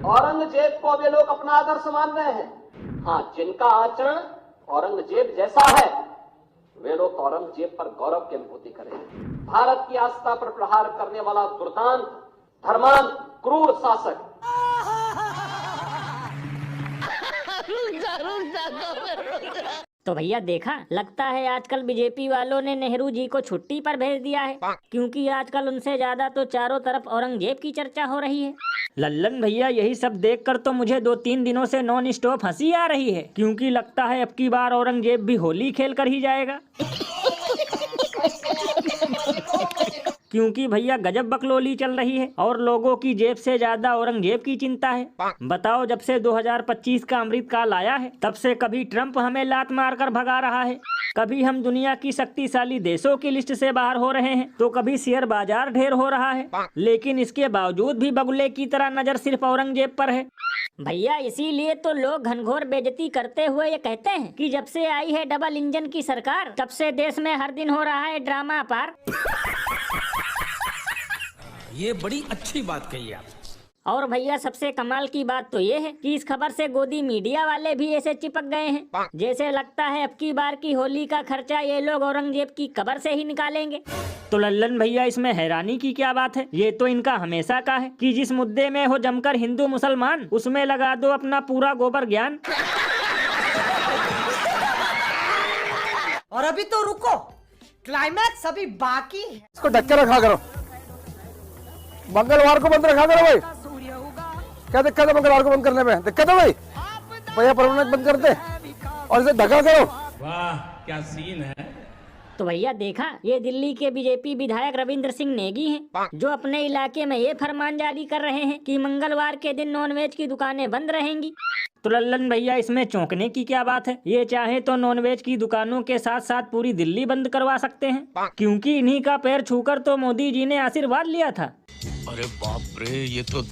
औरंगजेब को वे लोग अपना आदर्श मान रहे हैं। हाँ, जिनका आचरण औरंगजेब जैसा है वे लोग औरंगजेब पर गौरव की अनुभूति करेंगे। भारत की आस्था पर प्रहार करने वाला दुर्दांत, धर्मांत, क्रूर शासक। तो भैया देखा, लगता है आजकल बीजेपी वालों ने नेहरू जी को छुट्टी पर भेज दिया है, क्योंकि आजकल उनसे ज्यादा तो चारों तरफ औरंगजेब की चर्चा हो रही है। लल्लन भैया, यही सब देखकर तो मुझे 2-3 दिनों से नॉन स्टॉप हंसी आ रही है, क्योंकि लगता है अब की बार औरंगजेब भी होली खेल कर ही जाएगा। क्योंकि भैया गजब बकलोली चल रही है और लोगों की जेब से ज्यादा औरंगजेब की चिंता है। बताओ, जब से 2025 का अमृतकाल आया है तब से कभी ट्रंप हमें लात मारकर भगा रहा है, कभी हम दुनिया की शक्तिशाली देशों की लिस्ट से बाहर हो रहे हैं, तो कभी शेयर बाजार ढेर हो रहा है, लेकिन इसके बावजूद भी बगुले की तरह नजर सिर्फ औरंगजेब पर है। भैया इसीलिए तो लोग घनघोर बेइज्जती करते हुए ये कहते हैं कि जब से आई है डबल इंजन की सरकार तब से देश में हर दिन हो रहा है ड्रामा पार। ये बड़ी अच्छी बात कही आप। और भैया सबसे कमाल की बात तो ये है कि इस खबर से गोदी मीडिया वाले भी ऐसे चिपक गए हैं, जैसे लगता है अब की बार की होली का खर्चा ये लोग औरंगजेब की कब्र से ही निकालेंगे। तो लल्लन भैया, इसमें हैरानी की क्या बात है? ये तो इनका हमेशा का है कि जिस मुद्दे में हो जमकर हिंदू मुसलमान, उसमें लगा दो अपना पूरा गोबर ज्ञान। और अभी तो रुको, क्लाइमैक्स अभी बाकी है। इसको ढक के रखा करो, मंगलवार को बंद रखा करो भाई। क्या दिक्कत है मंगलवार को बंद करने में? दिक्कत है भाई? भैया परमानेंट बंद कर दे और इसे ढका करो। वाह क्या सीन है। तो भैया देखा, ये दिल्ली के बीजेपी विधायक रविंद्र सिंह नेगी हैं, जो अपने इलाके में ये फरमान जारी कर रहे हैं कि मंगलवार के दिन नॉनवेज की दुकानें बंद रहेंगी। तो लल्लन भैया, इसमें चौंकने की क्या बात है? ये चाहे तो नॉनवेज की दुकानों के साथ साथ पूरी दिल्ली बंद करवा सकते हैं, क्योंकि इन्हीं का पैर छूकर तो मोदी जी ने आशीर्वाद लिया था। अरे बाप रे, ये तो